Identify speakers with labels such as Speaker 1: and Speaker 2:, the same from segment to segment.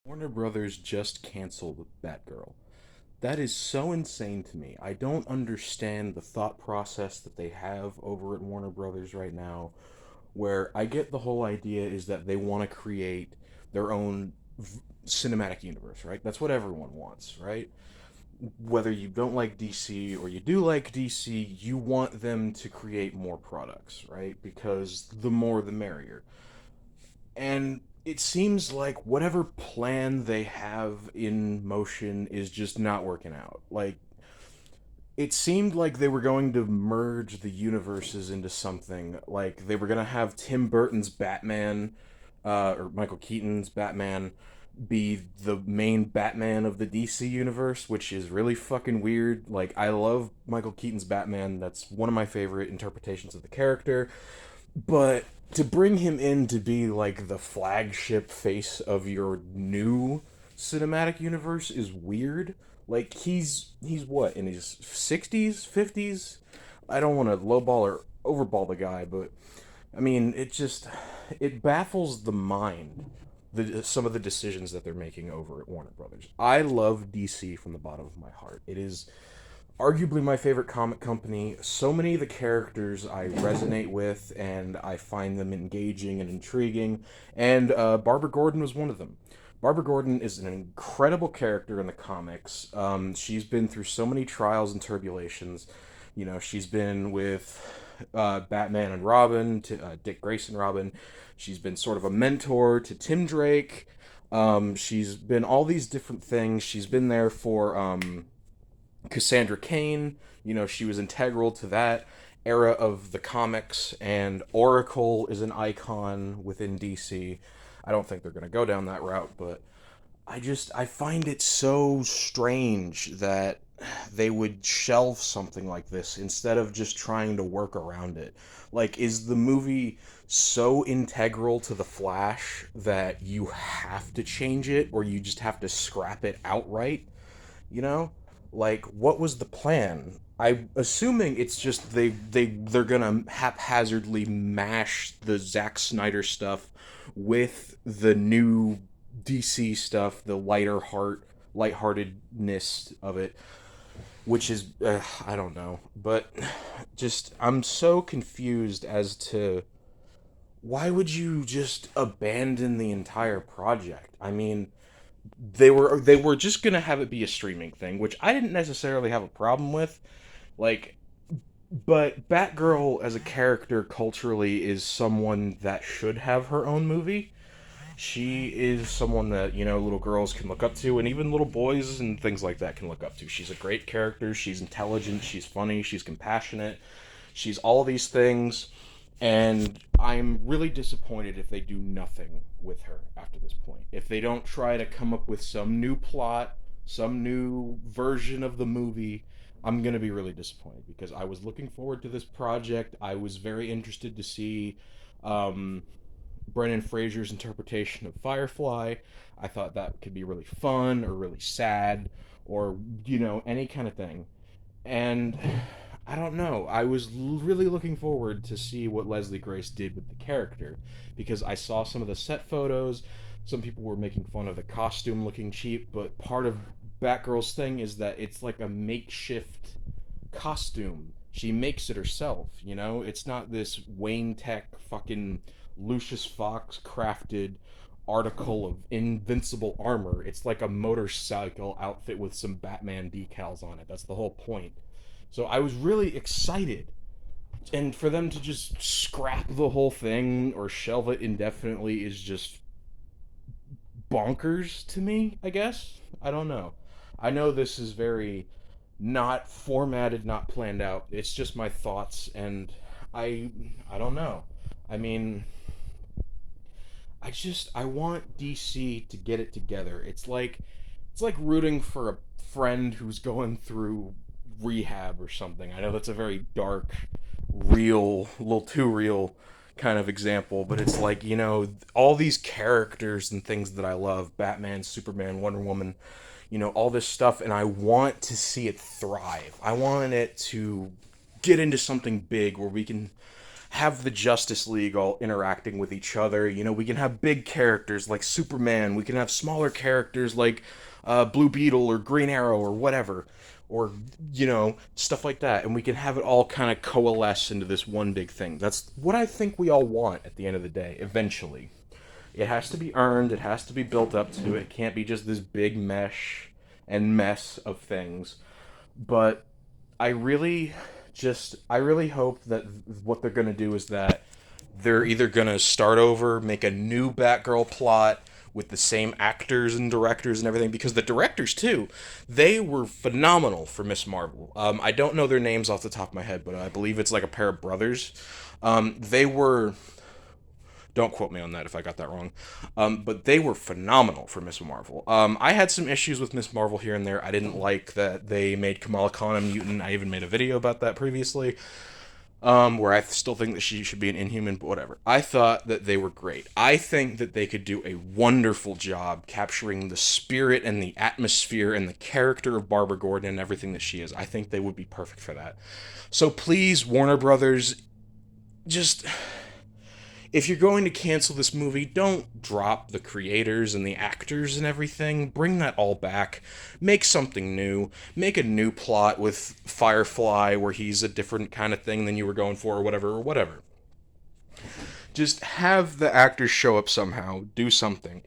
Speaker 1: Warner Brothers just canceled Batgirl. That is so insane to me. I don't understand the thought process that they have over at Warner Brothers right now, where I get the whole idea is that they want to create their own cinematic universe, right? That's what everyone wants, right? Whether you don't like DC or you do like DC, you want them to create more products, right? Because the more the merrier. And it seems like whatever plan they have in motion is just not working out. Like, it seemed like they were going to merge the universes into something. Like, they were going to have Tim Burton's Batman, or Michael Keaton's Batman, be the main Batman of the DC universe, which is really fucking weird. Like, I love Michael Keaton's Batman. That's one of my favorite interpretations of the character. But to bring him in to be like the flagship face of your new cinematic universe is weird. Like he's what, in his 60s, 50s? I don't want to lowball or overball the guy, but I mean, it baffles the mind, some of the decisions that they're making over at Warner Brothers. I love DC from the bottom of my heart. It is arguably my favorite comic company. So many of the characters I resonate with, and I find them engaging and intriguing. And Barbara Gordon was one of them. Barbara Gordon is an incredible character in the comics. She's been through so many trials and tribulations. You know, she's been with Batman and Robin, to Dick Grayson Robin. She's been sort of a mentor to Tim Drake. She's been all these different things. She's been there for Cassandra Cain. You know, she was integral to that era of the comics, and Oracle is an icon within DC. I don't think they're going to go down that route, but I find it so strange that they would shelve something like this instead of just trying to work around it. Like, is the movie so integral to the Flash that you have to change it, or you just have to scrap it outright? You know, like, what was the plan? I'm assuming it's just they're gonna haphazardly mash the Zack Snyder stuff with the new DC stuff, the lightheartedness of it, which is I don't know, but just I'm so confused as to why would you just abandon the entire project? I mean, they were just gonna have it be a streaming thing, which I didn't necessarily have a problem with. Like, but Batgirl as a character culturally is someone that should have her own movie. She is someone that, you know, little girls can look up to, and even little boys and things like that can look up to. She's a great character. She's intelligent. She's funny. She's compassionate. She's all these things, and I'm really disappointed if they do nothing with her after this point. If they don't try to come up with some new plot, some new version of the movie, I'm going to be really disappointed because I was looking forward to this project. I was very interested to see um, Brendan Fraser's interpretation of Firefly. I thought that could be really fun or really sad or, you know, any kind of thing. And I don't know. I was really looking forward to see what Leslie Grace did with the character because I saw some of the set photos. Some people were making fun of the costume looking cheap, but part of Batgirl's thing is that it's like a makeshift costume. She makes it herself, you know? It's not this Wayne Tech fucking Lucius Fox crafted article of invincible armor. It's like a motorcycle outfit with some Batman decals on it. That's the whole point. So I was really excited. And for them to just scrap the whole thing or shelve it indefinitely is just bonkers to me, I guess. I don't know. I know this is very not formatted, not planned out. It's just my thoughts, and I I don't know. I mean, I want DC to get it together. It's like rooting for a friend who's going through rehab or something. I know that's a very dark, real, a little too real kind of example, but it's like, you know, all these characters and things that I love, Batman, Superman, Wonder Woman, you know, all this stuff, and I want to see it thrive. I want it to get into something big where we can have the Justice League all interacting with each other. You know, we can have big characters like Superman. We can have smaller characters like Blue Beetle or Green Arrow or whatever, or you know, stuff like that, and we can have it all kind of coalesce into this one big thing. That's what I think we all want at the end of the day. Eventually, it has to be earned. It has to be built up to. It can't be just this big mesh and mess of things. But I really hope that what they're going to do is that they're either going to start over, make a new Batgirl plot with the same actors and directors and everything, because the directors too, they were phenomenal for Miss Marvel. I don't know their names off the top of my head, but I believe it's like a pair of brothers. They were, don't quote me on that if I got that wrong. But they were phenomenal for Miss Marvel. I had some issues with Miss Marvel here and there. I didn't like that they made Kamala Khan a mutant. I even made a video about that previously, where I still think that she should be an Inhuman, but whatever. I thought that they were great. I think that they could do a wonderful job capturing the spirit and the atmosphere and the character of Barbara Gordon and everything that she is. I think they would be perfect for that. So please, Warner Brothers, just if you're going to cancel this movie, don't drop the creators and the actors and everything. Bring that all back. Make something new. Make a new plot with Firefly where he's a different kind of thing than you were going for, or whatever, or whatever. Just have the actors show up somehow. Do something.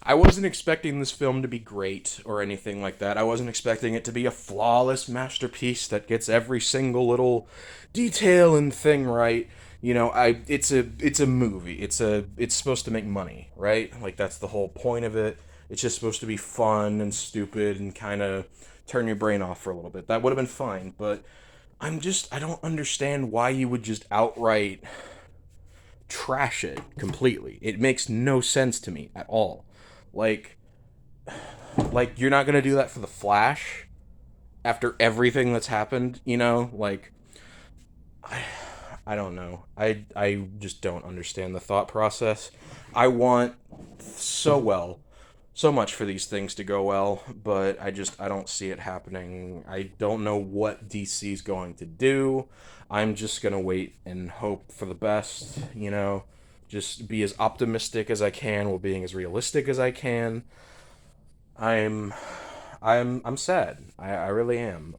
Speaker 1: I wasn't expecting this film to be great or anything like that. I wasn't expecting it to be a flawless masterpiece that gets every single little detail and thing right. You know, it's a movie. It's supposed to make money, right? Like that's the whole point of it. It's just supposed to be fun and stupid and kind of turn your brain off for a little bit. That would have been fine, but I don't understand why you would just outright trash it completely. It makes no sense to me at all. Like like you're not going to do that for the Flash after everything that's happened, you know? Like I I don't know. I just don't understand the thought process. I want so well, so much for these things to go well, but I don't see it happening. I don't know what DC's going to do. I'm just going to wait and hope for the best, you know. Just be as optimistic as I can while being as realistic as I can. I'm I'm sad. I really am.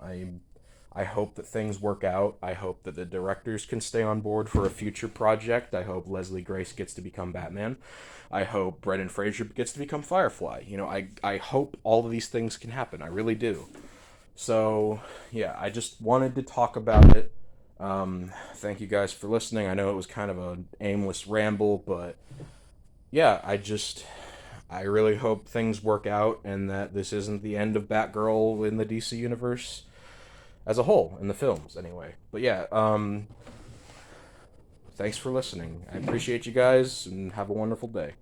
Speaker 1: I hope that things work out. I hope that the directors can stay on board for a future project. I hope Leslie Grace gets to become Batman. I hope Brendan Fraser gets to become Firefly. You know, I hope all of these things can happen. I really do. So, yeah, I just wanted to talk about it. Thank you guys for listening. I know it was kind of an aimless ramble, but yeah, I really hope things work out and that this isn't the end of Batgirl in the DC universe as a whole in the films anyway. But yeah, thanks for listening. I appreciate you guys and have a wonderful day.